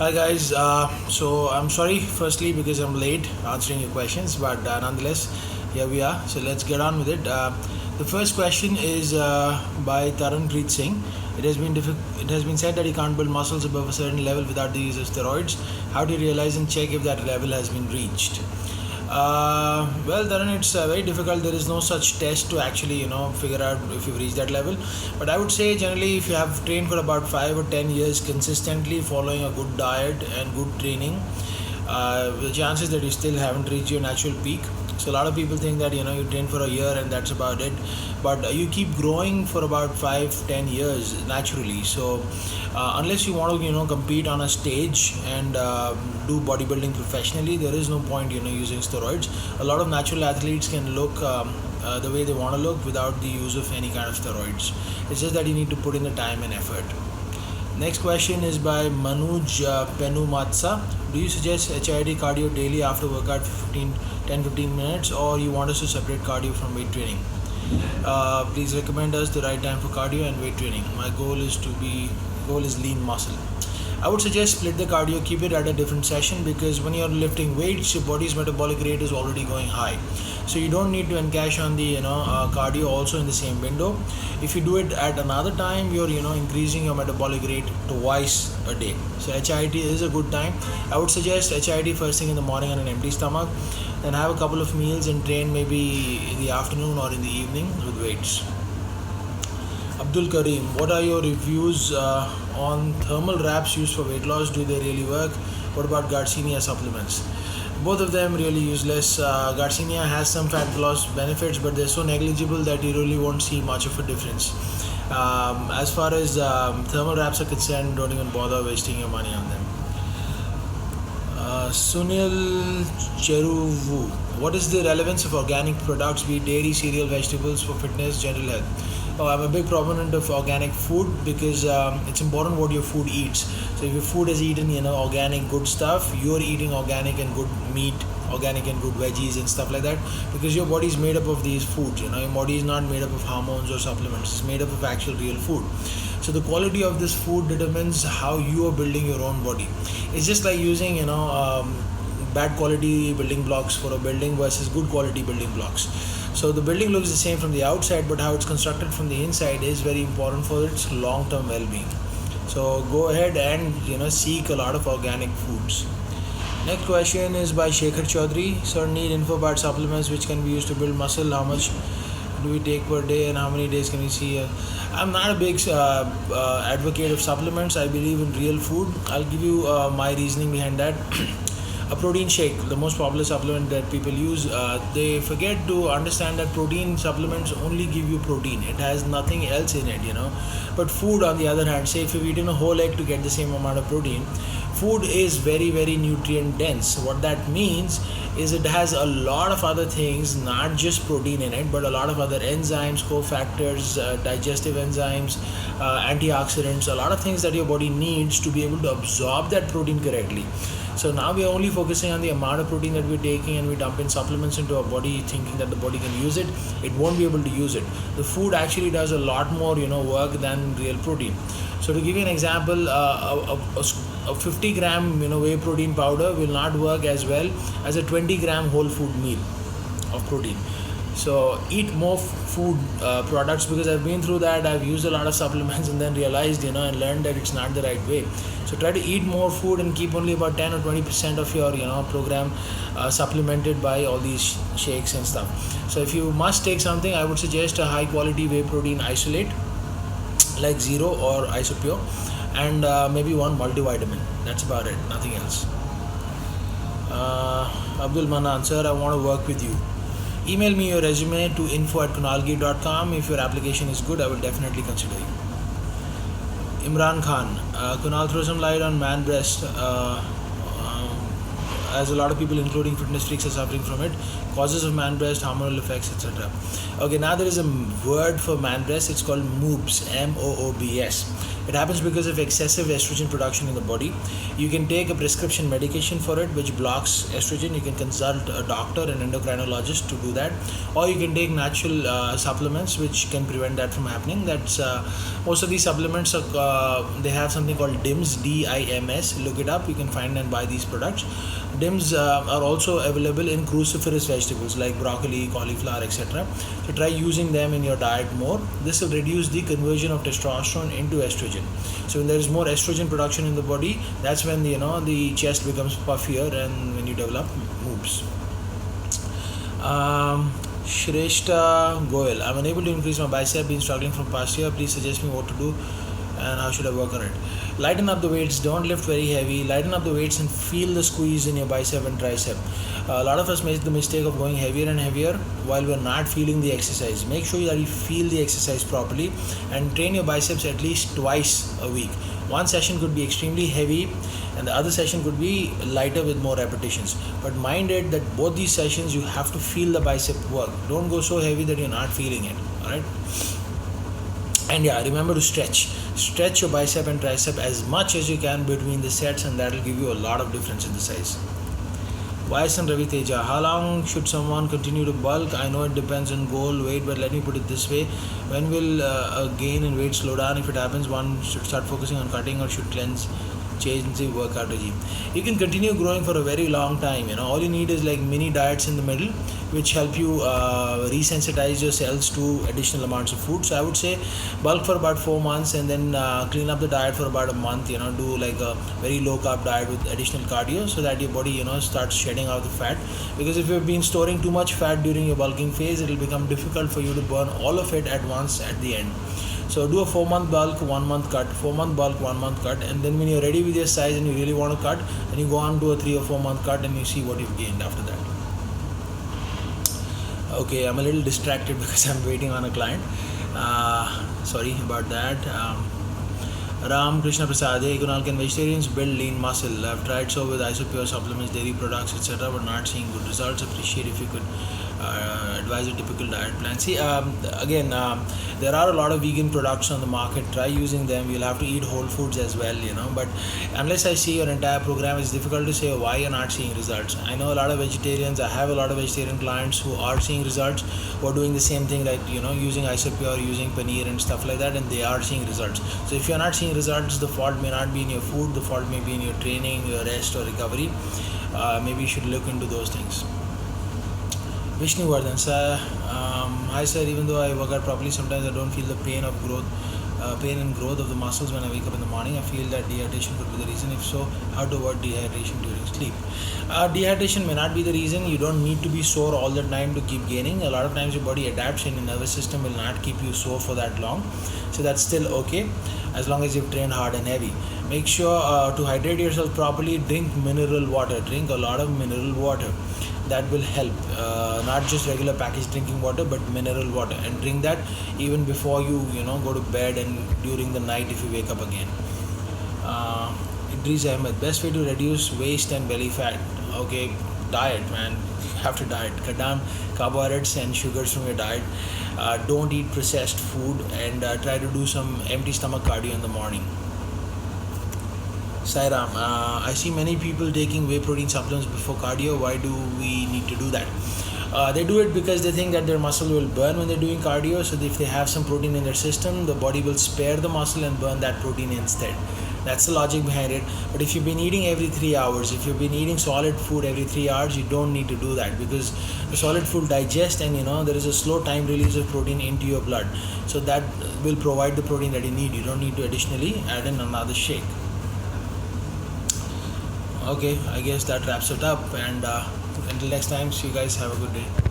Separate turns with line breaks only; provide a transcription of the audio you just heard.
Hi guys, so I'm sorry firstly because I'm late answering your questions, but nonetheless, here we are. So let's get on with it. The first question is by Taranpreet Singh. It has been said that you can't build muscles above a certain level without the use of steroids. How do you realize and check if that level has been reached? Well, Taran, it's very difficult. There is no such test to actually, figure out if you've reached that level. But I would say generally, if you have trained for about 5 or 10 years consistently, following a good diet and good training, the chances that you still haven't reached your natural peak. So a lot of people think that you train for a year and that's about it, but you keep growing for about 5-10 years naturally. So unless you want to compete on a stage and do bodybuilding professionally, there is no point using steroids. A lot of natural athletes can look the way they want to look without the use of any kind of steroids. It's just that you need to put in the time and effort. Next question is by Manuj Penumatsa. Do you suggest HIIT cardio daily after workout 10-15 minutes, or you want us to separate cardio from weight training? Please recommend us the right time for cardio and weight training. My goal is lean muscle. I would suggest split the cardio, keep it at a different session, because when you're lifting weights, your body's metabolic rate is already going high. So you don't need to encash on the cardio also in the same window. If you do it at another time, you're increasing your metabolic rate twice a day. So HIIT is a good time. I would suggest HIIT first thing in the morning on an empty stomach, then have a couple of meals and train maybe in the afternoon or in the evening with weights. Abdul Karim, what are your reviews on thermal wraps used for weight loss? Do they really work? What about Garcinia supplements? Both of them really useless. Garcinia has some fat loss benefits, but they're so negligible that you really won't see much of a difference. As far as thermal wraps are concerned, don't even bother wasting your money on them. Sunil Cheruvu, what is the relevance of organic products, be it dairy, cereal, vegetables, for fitness, general health? I'm a big proponent of organic food because it's important what your food eats. So if your food is eaten, organic good stuff, you're eating organic and good meat, organic and good veggies and stuff like that, because your body is made up of these foods. Your body is not made up of hormones or supplements. It's made up of actual real food. So the quality of this food determines how you are building your own body. It's just like using bad quality building blocks for a building versus good quality building blocks. So the building looks the same from the outside, but how it's constructed from the inside is very important for its long-term well-being. So go ahead and seek a lot of organic foods. Next question is by Shekhar Chaudhary. Sir, need info about supplements which can be used to build muscle. How much do we take per day and how many days can we see? I'm not a big advocate of supplements. I believe in real food. I'll give you my reasoning behind that. A protein shake, the most popular supplement that people use, they forget to understand that protein supplements only give you protein. It has nothing else in it, But food, on the other hand, say if you've eaten a whole egg to get the same amount of protein, food is very, very nutrient dense. What that means is it has a lot of other things, not just protein in it, but a lot of other enzymes, cofactors, digestive enzymes, antioxidants, a lot of things that your body needs to be able to absorb that protein correctly. So now we are only focusing on the amount of protein that we're taking, and we dump in supplements into our body thinking that the body can use it. It won't be able to use it. The food actually does a lot more work than real protein. So to give you an example, a 50 gram whey protein powder will not work as well as a 20 gram whole food meal of protein. So eat more food products, because I've been through that. I've used a lot of supplements and then realized and learned that it's not the right way. So try to eat more food and keep only about 10 or 20% of your program supplemented by all these shakes and stuff. So if you must take something, I would suggest a high quality whey protein isolate like Zero or Isopure, and maybe one multivitamin. That's about it, nothing else. Abdul Manan, sir, I want to work with you. Email me your resume to info@kunalgir.com. If your application is good, I will definitely consider you. Imran Khan, Kunal, throw some light on man breast. as a lot of people, including fitness freaks, are suffering from it. Causes of man breast, hormonal effects, etc. Okay, now there is a word for man breast. It's called MOOBS, MOOBS. It happens because of excessive estrogen production in the body. You can take a prescription medication for it which blocks estrogen. You can consult a doctor, an endocrinologist, to do that, or you can take natural supplements which can prevent that from happening. That's most of these supplements are they have something called DIMS, DIMS. Look it up. You can find and buy these products. DIMS are also available in cruciferous vegetables like broccoli, cauliflower, etc. So try using them in your diet more. This will reduce the conversion of testosterone into estrogen. So when there is more estrogen production in the body, that's when the chest becomes puffier and when you develop moobs. Shrestha Goel, I'm unable to increase my bicep, been struggling from past year. Please suggest me what to do and how should I work on it. Lighten up the weights, don't lift very heavy. Lighten up the weights and feel the squeeze in your bicep and tricep. A lot of us make the mistake of going heavier and heavier while we're not feeling the exercise. Make sure that you feel the exercise properly and train your biceps at least twice a week. One session could be extremely heavy and the other session could be lighter with more repetitions. But mind it that both these sessions you have to feel the bicep work. Don't go so heavy that you're not feeling it. Alright? And yeah, remember to stretch your bicep and tricep as much as you can between the sets, and that will give you a lot of difference in the size. Vasan Ravi Teja, how long should someone continue to bulk? I know it depends on goal, weight, but let me put it this way. When will a gain in weight slow down? If it happens, one should start focusing on cutting or should change the workout regime. You can continue growing for a very long time. All you need is like mini diets in the middle which help you resensitize your cells to additional amounts of food. So I would say bulk for about 4 months and then clean up the diet for about a month. Do like a very low carb diet with additional cardio so that your body starts shedding out the fat, because if you've been storing too much fat during your bulking phase, it will become difficult for you to burn all of it at once at the end. So do a 4-month bulk, 1 month cut, 4-month bulk, 1 month cut, and then when you're ready with your size and you really want to cut, then you go on to a 3 or 4 month cut and you see what you've gained after that. Okay, I'm a little distracted because I'm waiting on a client. Sorry about that. Ram Krishna Prasad, hey Kunal, can vegetarians build lean muscle? I've tried so with isopure supplements, dairy products, etc., but not seeing good results. Appreciate if you could advise a typical diet plan. See, there are a lot of vegan products on the market. Try using them. You'll have to eat whole foods as well, but unless I see your entire program, it's difficult to say why you're not seeing results. I know a lot of vegetarians. I have a lot of vegetarian clients who are seeing results, who are doing the same thing, like using isopure, using paneer and stuff like that, and they are seeing results. So if you're not seeing results, the fault may not be in your food, the fault may be in your training, your rest or recovery. Maybe you should look into those things. Vishnu Vardhan, sir, hi sir, even though I work out properly, sometimes I don't feel the pain and growth of the muscles when I wake up in the morning. I feel that dehydration could be the reason. If so, how to avoid dehydration during sleep? Dehydration may not be the reason. You don't need to be sore all the time to keep gaining. A lot of times your body adapts and your nervous system will not keep you sore for that long. So that's still okay as long as you've trained hard and heavy. Make sure to hydrate yourself properly. Drink mineral water. Drink a lot of mineral water. That will help, not just regular packaged drinking water, but mineral water, and drink that even before you go to bed and during the night if you wake up again. Idris Ahmed, best way to reduce waist and belly fat? Okay, diet, man. You have to diet. Cut down carbohydrates and sugars from your diet. Don't eat processed food, and try to do some empty stomach cardio in the morning. Sairam, I see many people taking whey protein supplements before cardio. Why do we need to do that? They do it because they think that their muscle will burn when they're doing cardio. So if they have some protein in their system, the body will spare the muscle and burn that protein instead. That's the logic behind it. But if you've been eating every 3 hours, if you've been eating solid food every 3 hours, you don't need to do that, because the solid food digests and there is a slow time release of protein into your blood. So that will provide the protein that you need. You don't need to additionally add in another shake. Okay, I guess that wraps it up, and until next time, see you guys, have a good day.